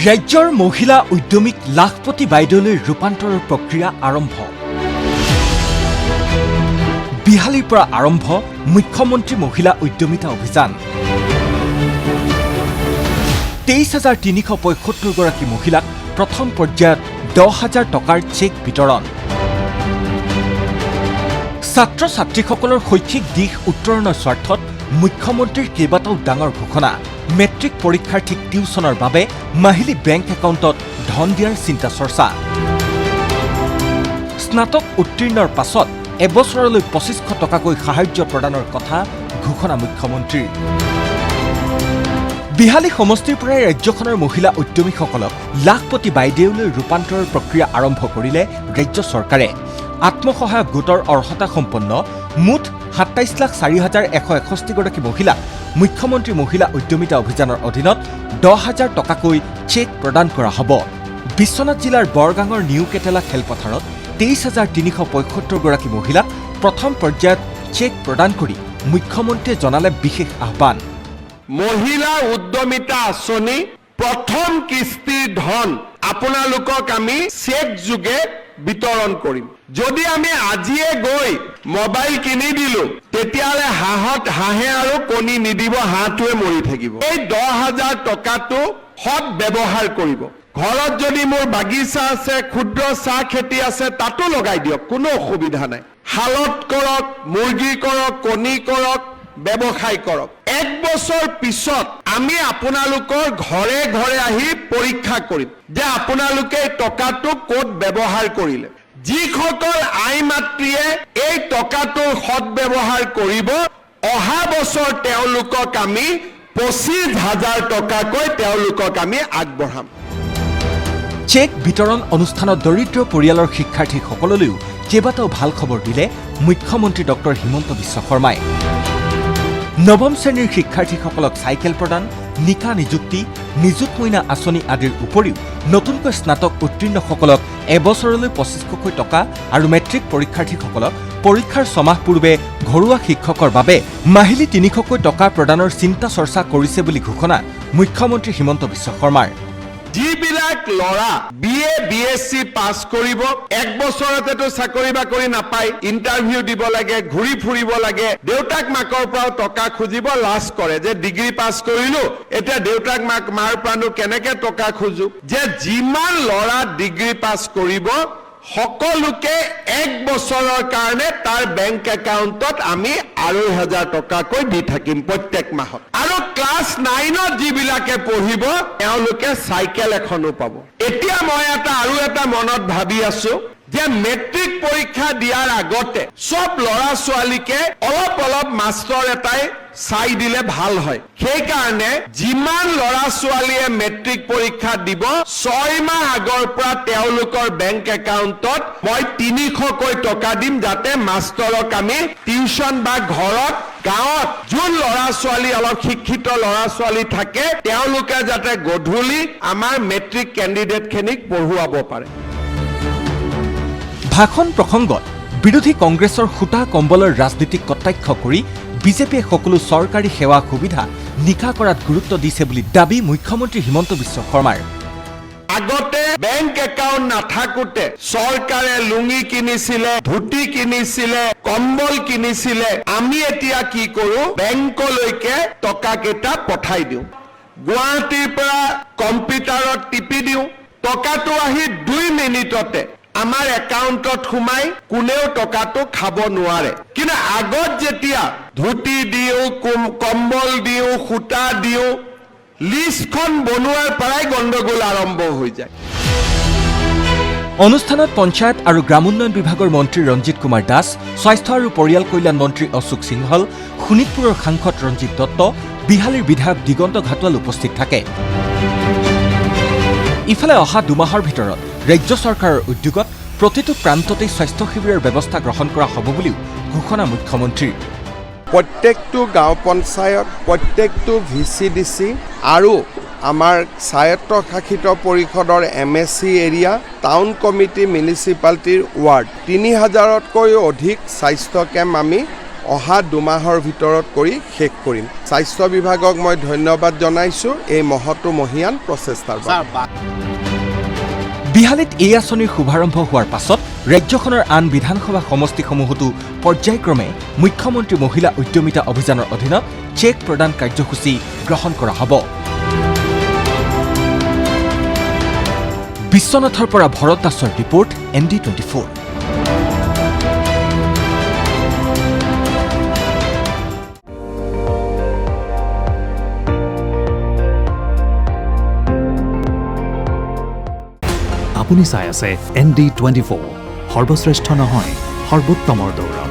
ৰাজ্যৰ মহিলা উদ্যমীক লাখপতি বাইদেউলৈ ৰূপান্তৰৰ প্ৰক্ৰিয়া আৰম্ভ। বিহালীৰ পৰা আৰম্ভ মুখ্যমন্ত্ৰী মহিলা উদ্যমিতা অভিযান। 23,375 গৰাকী মহিলাক প্ৰথম পৰ্যায়ত 10,000 টকাৰ চেক বিতৰণ। ছাত্ৰ ছাত্ৰীসকলৰ শৈক্ষিক দিশ উত্তৰণৰ স্বাৰ্থত মুখ্যমন্ত্ৰীৰ কেইবাটাও ডাঙৰ ঘোষণা। মেট্ৰিক পৰীক্ষাৰ্থীক টিউচনৰ বাবে মাহিলী বেংক একাউণ্টত ধন দিয়াৰ চিন্তা চৰ্চা। স্নাতক উত্তীৰ্ণৰ পাছত এবছৰলৈ 2,500 টকাকৈ সাহায্য প্ৰদানৰ কথা ঘোষণা মুখ্যমন্ত্ৰীৰ। বিহালী সমষ্টিৰ পৰাই ৰাজ্যখনৰ মহিলা উদ্যমীসকলক লাখপতি বাইদেউলৈ ৰূপান্তৰৰ প্ৰক্ৰিয়া আৰম্ভ কৰিলে ৰাজ্য চৰকাৰে। আত্মসহায়ক গোটৰ অৰ্হতা সম্পন্ন মুঠ 27,04,161 গৰাকী মহিলাক মুখ্যমন্ত্ৰী মহিলা উদ্যমিতা অভিযানৰ অধীনত 10,000 টকাকৈ চেক প্ৰদান কৰা হ'ব। বিশ্বনাথ জিলাৰ বৰগাঙৰ নিউ কেটেলা খেলপথাৰত 23,375 গৰাকী মহিলাক প্ৰথম পৰ্যায়ত চেক প্ৰদান কৰি মুখ্যমন্ত্ৰীয়ে জনালে বিশেষ আহ্বান। মহিলা উদ্যমিতা আঁচনি প্ৰথম কিস্তিৰ ধন আপোনালোকক আমি চেক যোগে বিতৰণ কৰিম। যদি আমি আজিয়ে গৈ মোবাইল কিনি দিলো তেতিয়াহ'লে হাঁহে আৰু কণী নিদিব, হাঁহটোৱে মৰি থাকিব। এই 10,000 টকাটো সৎ ব্যৱহাৰ কৰিব। ঘৰত যদি মোৰ বাগিচা আছে, ক্ষুদ্ৰ চাহ খেতি আছে, তাতো লগাই দিয়ক, কোনো অসুবিধা নাই। শালত কৰক, মুৰ্গী কৰক, কণী কৰক, ব্যৱসায় কৰক। 1 বছৰ পিছত আমি আপোনালোকৰ ঘৰে ঘৰে আহি পৰীক্ষা কৰিম যে আপোনালোকে এই টকাটো ক'ত ব্যৱহাৰ কৰিলে। যিসকল আই মাতৃয়ে এই টকাটো সৎ ব্যৱহাৰ কৰিব, অহা বছৰ তেওঁলোকক আমি 25,000 টকাকৈ তেওঁলোকক আমি আগবঢ়াম। চেক বিতৰণ অনুষ্ঠানত দৰিদ্ৰ পৰিয়ালৰ শিক্ষাৰ্থীসকললৈও কেইবাটাও ভাল খবৰ দিলে মুখ্যমন্ত্ৰী ডক্টৰ হিমন্ত বিশ্ব শৰ্মাই। নৱম শ্ৰেণীৰ শিক্ষাৰ্থীসকলক চাইকেল প্ৰদান, নিকা নিযুক্তি, নিযুত মইনা আঁচনি আদিৰ উপৰিও নতুনকৈ স্নাতক উত্তীৰ্ণসকলক এবছৰলৈ 2,500 টকা আৰু মেট্ৰিক পৰীক্ষাৰ্থীসকলক পৰীক্ষাৰ 6 মাহ পূৰ্বে ঘৰুৱা শিক্ষকৰ বাবে মাহিলী 300 টকা প্ৰদানৰ চিন্তা চৰ্চা কৰিছে বুলি ঘোষণা মুখ্যমন্ত্ৰী হিমন্ত বিশ্ব শৰ্মাৰ। যিবিলাক ল'ৰা BA BSc পাছ কৰিব, 1 বছৰতেতো চাকৰি বাকৰি নাপায়, ইণ্টাৰভিউ দিব লাগে, ঘূৰি ফুৰিব লাগে, দেউতাক মাকৰ পৰাও টকা খুজিব, লাজ কৰে যে ডিগ্ৰী পাছ কৰিলো, এতিয়া দেউতাক মাৰ পৰানো কেনেকে টকা খোজো। যে যিমান ল'ৰা ডিগ্ৰী পাছ কৰিব সকলোকে 1 বছৰৰ কাৰণে তাৰ বেংক একাউণ্টত আমি 2,500 টকাকৈ দি থাকিম প্ৰত্যেক মাহত। আৰু ক্লাছ 9ত যিবিলাকে পঢ়িব তেওঁলোকে চাইকেল এখনো পাব। এতিয়া মই আৰু এটা মনত ভাবি আছো যে মেট্ৰিক পৰীক্ষা দিয়াৰ আগতে সব ল'ৰা ছোৱালীকে অলপ মাষ্টৰ এটাই চাই দিলে ভাল হয়। সেইকাৰণে যিমান ল'ৰা ছোৱালীয়ে মেট্ৰিক পৰীক্ষা দিব 6 মাহ আগৰ পৰা তেওঁলোকৰ বেংক একাউণ্টত মই 300কৈ টকা দিম, যাতে মাষ্টৰক আমি টিউচন বা ঘৰত গাঁৱত যোন ল'ৰা ছোৱালী অলপ শিক্ষিত ল'ৰা ছোৱালী থাকে তেওঁলোকে যাতে গধূলি আমাৰ মেট্ৰিক কেণ্ডিডেটখিনিক পঢ়ুৱাব পাৰে। ভাষণ প্ৰসংগত বিৰোধী কংগ্ৰেছৰ সূতা কম্বলৰ ৰাজনীতিক কটাক্ষ কৰি বিজেপিয়ে সকলো চৰকাৰী সেৱা সুবিধা নিকা কৰাত গুৰুত্ব দিছে বুলি দাবী মুখ্যমন্ত্ৰী হিমন্ত বিশ্ব শৰ্মাৰ। আগতে বেংক একাউণ্ট নাথাকোতে চৰকাৰে লুঙি কিনিছিলে, ধুতি কিনিছিলে, কম্বল কিনিছিলে। আমি এতিয়া কি কৰো, বেংকলৈকে টকা কেইটা পঠাই দিওঁ, গুৱাহাটীৰ পৰা কম্পিউটাৰত টিপি দিওঁ, টকাটো আহি 2 মিনিটতে আমাৰ একাউণ্টত সোমাই কোনেও টকাটো খাব নোৱাৰে। কিন্তু আগত যেতিয়া ধুতি দিওঁ, কম্বল দিওঁ, সূতা দিওঁ, লিষ্টখন বনোৱাৰ পৰাই গণ্ডগোল আৰম্ভ হৈ যায়। অনুষ্ঠানত পঞ্চায়ত আৰু গ্ৰামোন্নয়ন বিভাগৰ মন্ত্ৰী ৰঞ্জিত কুমাৰ দাস, স্বাস্থ্য আৰু পৰিয়াল কল্যাণ মন্ত্ৰী অশোক সিংহল, শোণিতপুৰৰ সাংসদ ৰঞ্জিত দত্ত, বিহালীৰ বিধায়ক দিগন্ত ঘাটোৱাল উপস্থিত থাকে। ইফালে অহা 2 মাহৰ ভিতৰত ৰাজ্য চৰকাৰৰ উদ্যোগত প্ৰতিটো প্ৰান্ততেই স্বাস্থ্য শিবিৰৰ ব্যৱস্থা গ্ৰহণ কৰা হ'ব বুলিও ঘোষণা মুখ্যমন্ত্ৰীৰ। প্ৰত্যেকটো গাঁও পঞ্চায়ত, প্ৰত্যেকটো VCDC আৰু আমাৰ স্বায়ত্তশাসিত পৰিষদৰ MSC এৰিয়া, টাউন কমিটি, মিউনিচিপালিটিৰ ৱাৰ্ড 3,000তকৈও অধিক স্বাস্থ্য কেম্প আমি অহা 2 মাহৰ ভিতৰত কৰি শেষ কৰিম। স্বাস্থ্য বিভাগক মই ধন্যবাদ জনাইছোঁ এই মহৎ মহীয়ান প্ৰচেষ্টাৰ বাবে। বিহালীত এই আঁচনিৰ শুভাৰম্ভ হোৱাৰ পাছত ৰাজ্যখনৰ আন বিধানসভা সমষ্টিসমূহতো পৰ্যায়ক্ৰমে মুখ্যমন্ত্ৰী মহিলা উদ্যমিতা অভিযানৰ অধীনত চেক প্ৰদান কাৰ্যসূচী গ্ৰহণ কৰা হ'ব। বিশ্বনাথৰ পৰা ভৰত দাসৰ ৰিপৰ্ট ND24। আপুনি চাই আছে ND24 সৰ্বশ্ৰেষ্ঠ নহয় সৰ্বোত্তমৰ দৌৰ।